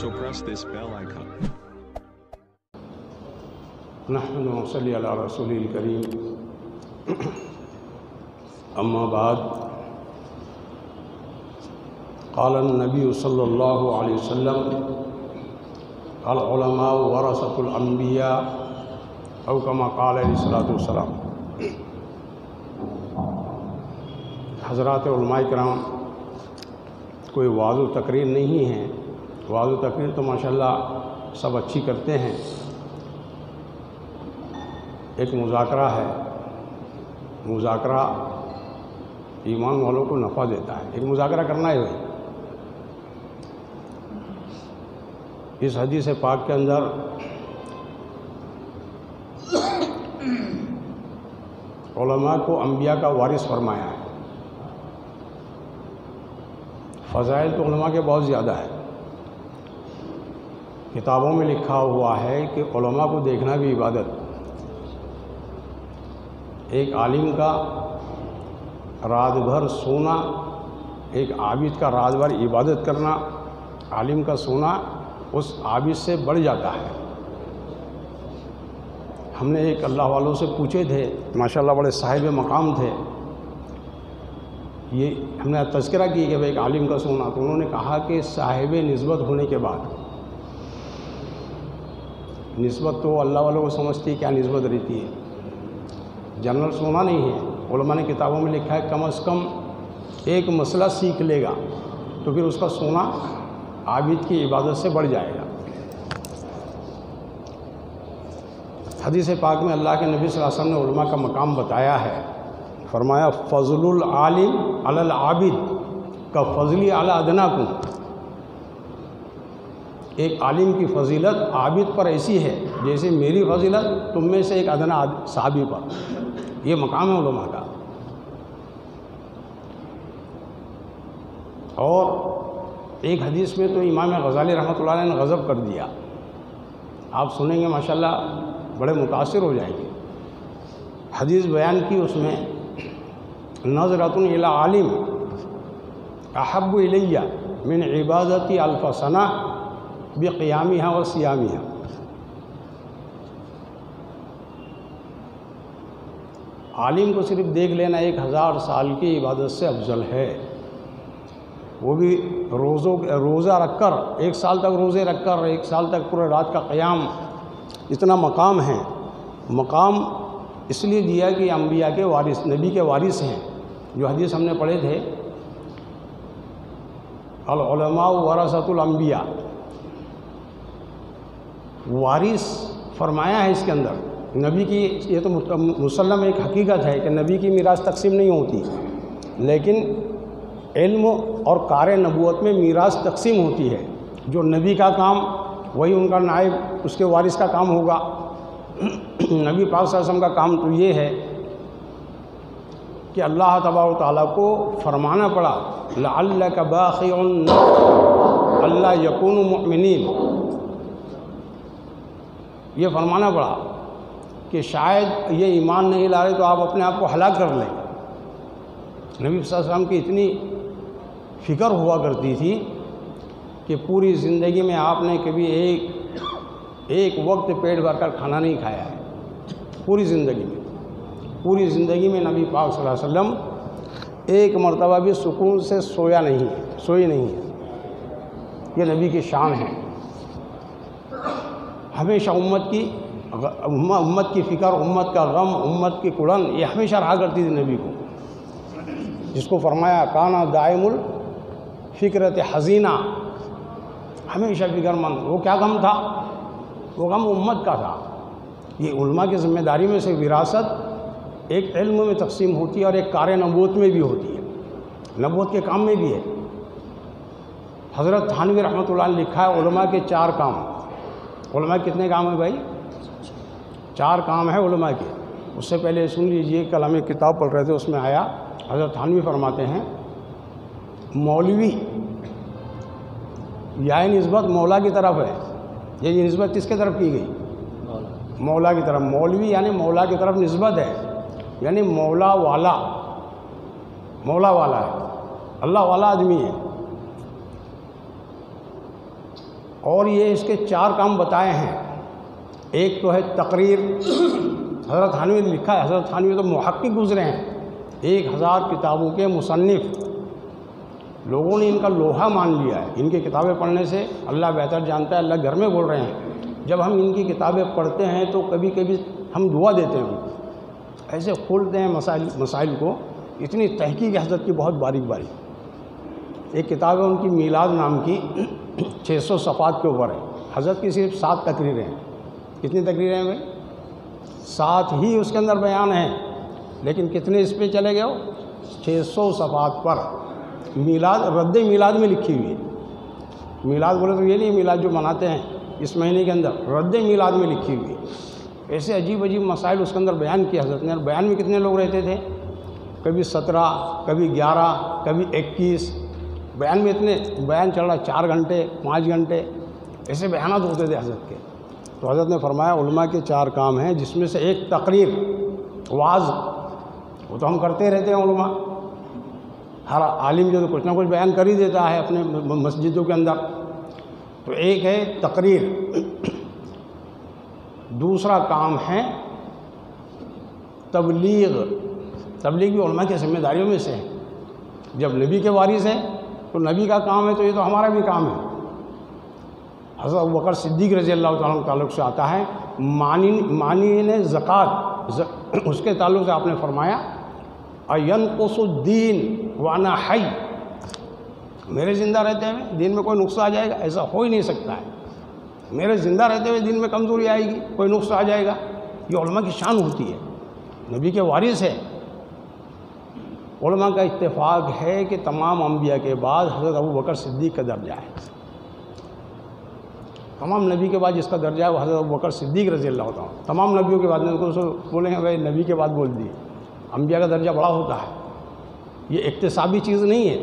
so press this bell icon. نحمد و صلی علی رسول الکریم اما بعد قال النبی صلی اللہ علیہ وسلم العلماء ورثۃ الانبیاء او کما قال علیہ الصلوۃ والسلام۔ حضرات علماء کرام، کوئی وعظ و تقریر نہیں ہے، وعظ و تقریر تو ماشاءاللہ سب اچھی کرتے ہیں، ایک مذاکرہ ہے، مذاکرہ ایمان والوں کو نفع دیتا ہے، ایک مذاکرہ کرنا ہے بھائی۔ اس حدیث پاک کے اندر علماء کو انبیاء کا وارث فرمایا ہے۔ فضائل تو علماء کے بہت زیادہ ہے، کتابوں میں لکھا ہوا ہے کہ علماء کو دیکھنا بھی عبادت۔ ایک عالم کا رات بھر سونا، ایک عابد کا رات بھر عبادت کرنا، عالم کا سونا اس عابد سے بڑھ جاتا ہے۔ ہم نے ایک اللہ والوں سے پوچھے تھے، ماشاءاللہ بڑے صاحب مقام تھے، یہ ہم نے تذکرہ کی کہ ایک عالم کا سونا، تو انہوں نے کہا کہ صاحب نسبت ہونے کے بعد، نسبت تو اللہ والوں کو سمجھتی ہے کیا نسبت رہتی ہے، جنرل سونا نہیں ہے۔ علماء نے کتابوں میں لکھا ہے کم از کم ایک مسئلہ سیکھ لے گا تو پھر اس کا سونا عابد کی عبادت سے بڑھ جائے گا۔ حدیث پاک میں اللہ کے نبی صلی اللہ علیہ وسلم نے علماء کا مقام بتایا ہے، فرمایا فضل العالم علی العابد کا فضلی علی ادناکم۔ ایک عالم کی فضیلت عابد پر ایسی ہے جیسے میری فضیلت تم میں سے ایک ادنا صحابی پر۔ یہ مقام ہے علماء کا۔ اور ایک حدیث میں تو امام غزالی رحمۃ اللہ علیہ نے غضب کر دیا، آپ سنیں گے ماشاءاللہ بڑے متاثر ہو جائیں گے۔ حدیث بیان کی اس میں نظرۃ الی عالم احب الی من عبادتی الف سنہ بقیامہا و صیامہا۔ عالم کو صرف دیکھ لینا 1000 سال کی عبادت سے افضل ہے، وہ بھی روزہ رکھ کر، 1 سال تک روزے رکھ کر، 1 سال تک پورے رات کا قیام۔ اتنا مقام ہے۔ مقام اس لیے دیا کہ انبیاء کے وارث، نبی کے وارث ہیں۔ جو حدیث ہم نے پڑھے تھے العلماء ورثۃ الانبیاء، وارث فرمایا ہے اس کے اندر۔ نبی کی یہ تو مسلم ایک حقیقت ہے کہ نبی کی میراث تقسیم نہیں ہوتی، لیکن علم اور کار نبوت میں میراث تقسیم ہوتی ہے۔ جو نبی کا کام وہی ان کا نائب، اس کے وارث کا کام ہوگا۔ نبی پاک صلی اللہ علیہ وسلم کا کام تو یہ ہے کہ اللہ تبارک و تعالیٰ کو فرمانا پڑا لعلک باخع الا یکونوا مؤمنین، یہ فرمانا پڑا کہ شاید یہ ایمان نہیں لا رہے تو آپ اپنے آپ کو ہلاک کر لیں۔ نبی صلی اللہ علیہ وسلم کی اتنی فکر ہوا کرتی تھی کہ پوری زندگی میں آپ نے کبھی ایک وقت پیٹ بھر کر کھانا نہیں کھایا ہے، پوری زندگی میں۔ پوری زندگی میں نبی پاک صلی اللہ علیہ وسلم ایک مرتبہ بھی سکون سے سوئی نہیں ہے۔ یہ نبی کی شان ہے۔ ہمیشہ امت کی فکر، امت کا غم، امت کی کڑن، یہ ہمیشہ رہا کرتی تھی نبی کو، جس کو فرمایا کانا دائم الفکرت حزینہ، ہمیشہ فکر مند۔ وہ کیا غم تھا؟ وہ غم امت کا تھا۔ یہ علماء کی ذمہ داری میں سے وراثت ایک علم میں تقسیم ہوتی ہے اور ایک کار نبوت میں بھی ہوتی ہے، نبوت کے کام میں بھی ہے۔ حضرت تھانوی رحمۃ اللہ نے لکھا ہے علماء کے 4 کام۔ علماء کتنے کام ہیں بھائی؟ 4 کام ہیں علماء کے۔ اس سے پہلے سن لیجئے، کل ہم ایک کتاب پڑھ رہے تھے، اس میں آیا حضرت تھانوی فرماتے ہیں مولوی یہ نسبت مولا کی طرف ہے۔ یہ نسبت کس کی طرف کی گئی؟ مولا کی طرف۔ مولوی یعنی مولا کی طرف نسبت ہے، یعنی مولا والا ہے، اللہ والا آدمی ہے۔ اور یہ اس کے 4 کام بتائے ہیں. ایک تو ہے تقریر. حضرت تھانوی نے لکھا ہے، حضرت تھانوی تو محقق گزرے ہیں، 1000 کتابوں کے مصنف. لوگوں نے ان کا لوہا مان لیا ہے. ان کی کتابیں پڑھنے سے اللہ بہتر جانتا ہے، اللہ گھر میں بول رہے ہیں. جب ہم ان کی کتابیں پڑھتے ہیں تو کبھی کبھی ہم دعا دیتے ہیں، ایسے کھولتے ہیں مسائل کو. اتنی تحقیق حضرت کی بہت باریک باریک. ایک کتاب ہے ان کی میلاد نام کی، 600 صفحات کے اوپر ہے. حضرت کی صرف 7 تقریریں ہیں. کتنی تقریریں ہیں بھائی؟ 7 ہی اس کے اندر بیان ہیں، لیکن کتنے اس پہ چلے گئے ہو؟ 600 صفحات پر. میلاد رد میلاد میں لکھی ہوئی ہے. میلاد بولے تو یہ نہیں میلاد جو مناتے ہیں اس مہینے کے اندر، رد میلاد میں لکھی ہوئی ہے. ایسے عجیب عجیب مسائل اس کے اندر بیان کیا حضرت نے. بیان میں کتنے لوگ رہتے تھے؟ کبھی 17، کبھی 11، کبھی 21. بیان میں اتنے بیان چل رہا 4 گھنٹے 5 گھنٹے ایسے بیانات ہوتے تھے حضرت کے. تو حضرت نے فرمایا علماء کے 4 کام ہیں، جس میں سے ایک تقریر، وعظ. وہ تو ہم کرتے رہتے ہیں علماء. ہر عالم جو کچھ نہ کچھ بیان کر ہی دیتا ہے اپنے مسجدوں کے اندر. تو ایک ہے تقریر. دوسرا کام ہے تبلیغ. تبلیغ بھی علماء کی ذمہ داریوں میں سے ہے. جب نبی کے وارث ہے تو نبی کا کام ہے، تو یہ تو ہمارا بھی کام ہے. حضرت ابوبکر صدیق رضی اللہ تعالیٰ عنہ تعلق سے آتا ہے، معنی زکوٰۃ، اس کے تعلق سے آپ نے فرمایا اَيَنْقُصُ الدِّينُ وَأَنَا حَيٌّ. میرے زندہ رہتے ہوئے دین میں کوئی نقص آ جائے گا؟ ایسا ہو ہی نہیں سکتا ہے. میرے زندہ رہتے ہوئے دین میں کمزوری آئے گی، کوئی نقص آ جائے گا؟ یہ علماء کی شان ہوتی ہے، نبی کے وارث ہے. علماء کا اتفاق ہے کہ تمام انبیاء کے بعد حضرت ابوبکر صدیق کا درجہ ہے. تمام نبی کے بعد جس کا درجہ ہے وہ حضرت ابوبکر صدیق رضی اللہ عنہ. تمام نبیوں کے بعد بولیں گے بھائی نبی کے بعد بول دیے. انبیاء کا درجہ بڑا ہوتا ہے. یہ اکتسابی چیز نہیں ہے.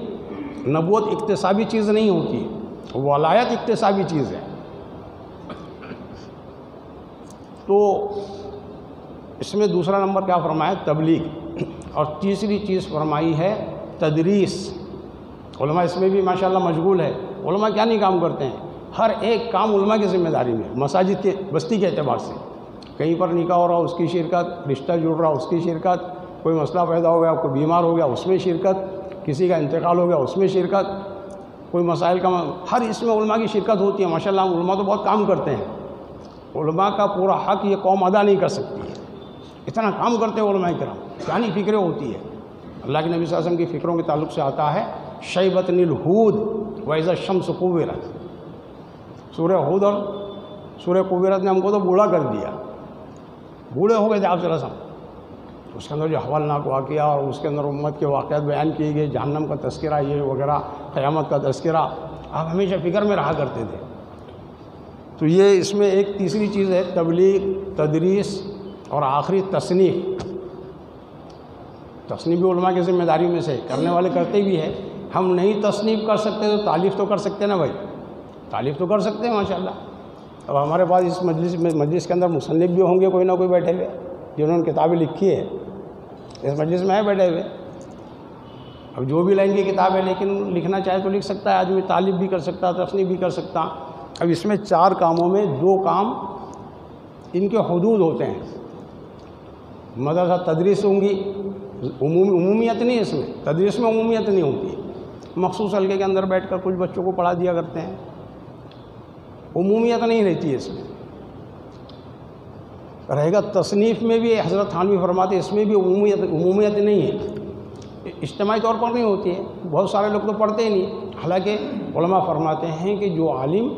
نبوت اکتسابی چیز نہیں ہوتی، ولایت اکتسابی چیز ہے. تو اس میں دوسرا نمبر کیا فرمایا؟ تبلیغ. اور تیسری چیز فرمائی ہے تدریس. علماء اس میں بھی ماشاءاللہ مشغول ہے. علماء کیا نہیں کام کرتے ہیں؟ ہر ایک کام علماء کی ذمہ داری میں. مساجد کے بستی کے اعتبار سے کہیں پر نکاح ہو رہا اس کی شرکت، رشتہ جڑ رہا اس کی شرکت، کوئی مسئلہ پیدا ہو گیا، کوئی بیمار ہو گیا اس میں شرکت، کسی کا انتقال ہو گیا اس میں شرکت، کوئی مسائل کا ہر اس میں علماء کی شرکت ہوتی ہے. ماشاءاللہ علماء تو بہت کام کرتے ہیں. علماء کا پورا حق یہ قوم ادا نہیں کر سکتی ہے. اتنا کام کرتے ہیں علماء کرام، کیا نہیں فکریں ہوتی ہے. اللہ کے نبی صلی اللہ علیہ وسلم کی فکروں کے تعلق سے آتا ہے شیبتنی الہود وَإِذَا الشَّمْسُ كُوِّرَتْ. سورہ ہود اور سورہ کویرت نے ہم کو تو بوڑھا کر دیا. بوڑھے ہو گئے تھے آپ صلی اللہ علیہ وسلم. اس کے اندر جو حوالناک واقعہ اور اس کے اندر امت کے واقعات بیان کیے گئے، جہنم کا تذکرہ یہ وغیرہ، قیامت کا تذکرہ، آپ ہمیشہ فکر میں رہا کرتے تھے. تو یہ اس میں ایک تیسری چیز ہے تبلیغ، تدریس، اور آخری تصنیف. تصنیف بھی علماء کی ذمہ داری میں سے کرنے والے کرتے بھی ہیں. ہم نہیں تصنیف کر سکتے تو تعلیف تو کر سکتے نا بھائی، تعلیف تو کر سکتے ہیں ماشاءاللہ. اب ہمارے پاس اس مجلس کے اندر مصنف بھی ہوں گے کوئی نہ کوئی بیٹھے ہوئے جنہوں نے کتابیں لکھی ہے، اس مجلس میں ہے بیٹھے ہوئے. اب جو بھی لائیں گے کتابیں، لیکن لکھنا چاہے تو لکھ سکتا ہے آدمی، تعلیف بھی کر سکتا، تصنیف بھی کر سکتا. اب اس میں 4 کاموں میں 2 کام ان کے حدود ہوتے ہیں. مدرسہ تدریس ہوں گی، عمومیت نہیں. اس میں تدریس میں عمومیت نہیں ہوتی. مخصوص حلقے کے اندر بیٹھ کر کچھ بچوں کو پڑھا دیا کرتے ہیں، عمومیت نہیں رہتی ہے. اس میں رہے گا تصنیف میں بھی حضرت تھانوی فرماتے اس میں بھی عمومیت نہیں ہے، اجتماعی طور پر نہیں ہوتی ہے. بہت سارے لوگ تو پڑھتے ہی نہیں. حالانکہ علماء فرماتے ہیں کہ جو عالم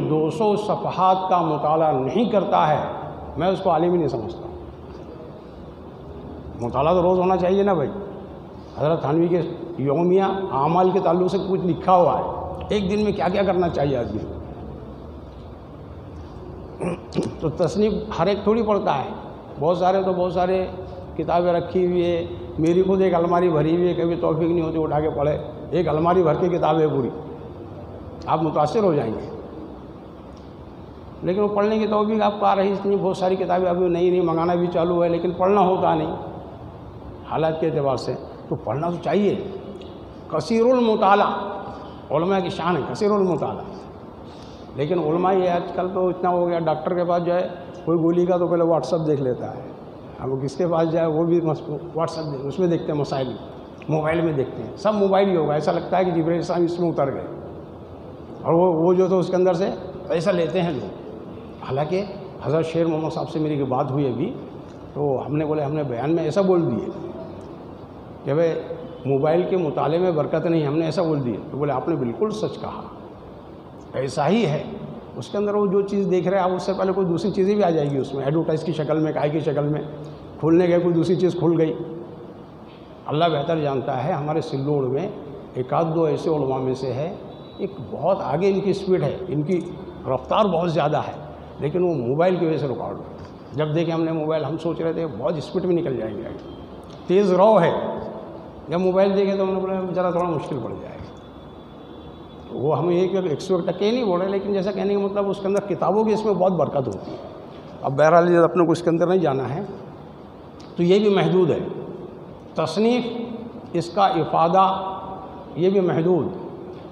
200 صفحات کا مطالعہ نہیں کرتا ہے میں اس کو عالم ہی نہیں سمجھتا. مطالعہ تو روز ہونا چاہیے نا بھائی. حضرت تھانوی کے یومیہ اعمال کے تعلق سے کچھ لکھا ہوا ہے، ایک دن میں کیا کیا کرنا چاہیے آدمی. تو تصنیف ہر ایک تھوڑی پڑھتا ہے. بہت سارے کتابیں رکھی ہوئی ہے. میری خود ایک الماری بھری ہوئی ہے، کبھی توفیق نہیں ہوتی اٹھا کے پڑھے. ایک الماری بھر کے کتابیں پوری، آپ متاثر ہو جائیں گے. لیکن وہ پڑھنے کی توفیق آپ کو آ رہی اتنی بہت ساری کتابیں ابھی نہیں منگانا بھی چالو ہے، لیکن پڑھنا ہوتا نہیں حالات کے اعتبار سے. تو پڑھنا تو چاہیے. کثیر المطالعہ علماء کی شان ہے، کثیر المطالعہ. لیکن علماء یہ آج کل تو اتنا ہو گیا، ڈاکٹر کے پاس جائے کوئی گولی کا تو پہلے واٹس ایپ دیکھ لیتا ہے، اب کس کے پاس جائے وہ بھی واٹس ایپ اس میں دیکھتے ہیں، مسائل موبائل میں دیکھتے ہیں، سب موبائل ہی ہوگا، ایسا لگتا ہے کہ جبرائیل السلام اس میں اتر گئے اور وہ جو تو اس کے اندر سے پیسہ لیتے ہیں لوگ۔ حالانکہ حضرت شیر محمد صاحب سے میری بات ہوئی ابھی، تو ہم نے بولے، ہم نے بیان میں ایسا بول دیے کہ بھائی موبائل کے مطالعے میں برکت نہیں، ہم نے ایسا بول دیے، تو بولے آپ نے بالکل سچ کہا، ایسا ہی ہے۔ اس کے اندر وہ جو چیز دیکھ رہے ہیں آپ، اس سے پہلے کوئی دوسری چیزیں بھی آ جائے گی اس میں، ایڈورٹائز کی شکل میں، کائی کی شکل میں، کھولنے گئے کوئی دوسری چیز کھل گئی۔ اللہ بہتر جانتا ہے، ہمارے سلوڑ میں ایک آدھ دو ایسے علماء میں سے ہے، ایک بہت آگے ان کی سپیڈ ہے، ان کی رفتار بہت زیادہ ہے، لیکن وہ موبائل کی وجہ سے رکاوٹ ہے۔ جب دیکھیں ہم نے موبائل، ہم سوچ رہے تھے بہت اسپیڈ میں نکل جائیں گے، تیز رو ہے، جب موبائل دیکھیں تو ہم نے بولا ذرا تھوڑا مشکل پڑ جائے گا۔ وہ ہم یہ کہ 100% نہیں بول رہے، لیکن جیسا کہنے کا مطلب اس کے اندر کتابوں کی اس میں بہت برکت ہوتی ہے۔ اب بہرحال جب اپنے کو اس کے اندر نہیں جانا ہے تو یہ بھی محدود ہے، تصنیف اس کا افادہ یہ بھی محدود،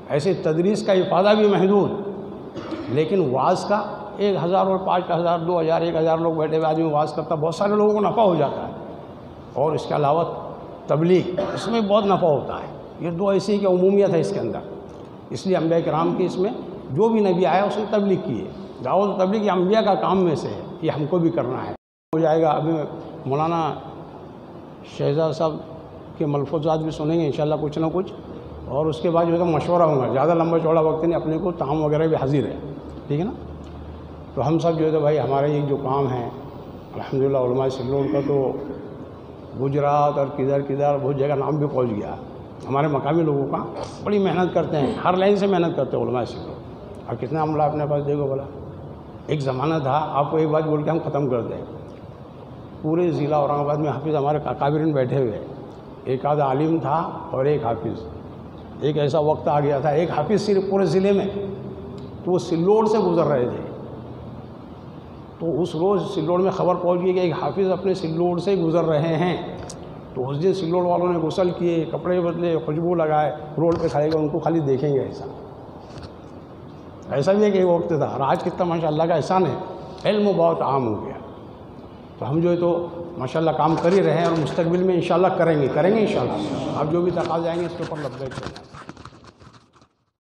ایسے تدریس کا افادہ بھی محدود، لیکن واعظ کا 1000 اور 5000 2000 1000 لوگ بیٹھے ہوئے آدمی واعظ کرتا، بہت سارے لوگوں کو نفع ہو جاتا ہے۔ اور اس کے علاوہ تبلیغ، اس میں بہت نفع ہوتا ہے۔ یہ دو ایسی کہ عمومیت ہے اس کے اندر، اس لیے انبیاء کرام کی اس میں جو بھی نبی آیا اس نے تبلیغ کی ہے۔ دعوت و تبلیغ یہ انبیاء کا کام میں سے ہے، یہ ہم کو بھی کرنا ہے۔ ہو جائے گا، ابھی مولانا شہزاد صاحب کے ملفوظات بھی سنیں گے انشاءاللہ کچھ نہ کچھ، اور اس کے بعد جو ہے مشورہ ہوگا، زیادہ لمبا چوڑا وقت نہیں، اپنے کو تعام وغیرہ بھی حاضر ہے، ٹھیک ہے نا۔ تو ہم سب جو ہے تو بھائی ہمارے یہ جو کام ہے الحمدللہ علماء سلوڑ کا تو گجرات اور کدھر بہت جگہ نام بھی پہنچ گیا، ہمارے مقامی لوگوں کا بڑی محنت کرتے ہیں، ہر لائن سے محنت کرتے ہیں علماء سلوڑ۔ اور کتنا عملہ اپنے پاس دیکھو بولا، ایک زمانہ تھا، آپ کو ایک بات بول کے ہم ختم کر دیں، پورے ضلع اورنگ آباد میں حافظ ہمارے اکابرین بیٹھے ہوئے، ایک آدھا عالم تھا اور ایک حافظ۔ ایک ایسا وقت آ گیا تھا، ایک حافظ صرف پورے ضلع میں، تو وہ سلوڑ سے گزر رہے تھے، تو اس روز سلوڑ میں خبر پہنچ گئی کہ ایک حافظ اپنے سلوڑ سے گزر رہے ہیں۔ تو اس دن سلوڑ والوں نے غسل کیے، کپڑے بدلے، خوشبو لگائے، روڈ پہ کھڑے گئے، ان کو خالی دیکھیں گے ایسا بھی ہے کہ ایک وقت تھا۔ اور آج کتنا ماشاء اللہ کا احسان ہے، علم بہت عام ہو گیا۔ تو ہم جو ہے تو ماشاءاللہ کام کر ہی رہے ہیں، اور مستقبل میں انشاءاللہ کریں گے انشاءاللہ۔ اب جو بھی تقاضے آئیں گے اس کے اوپر لبیک کریں گے۔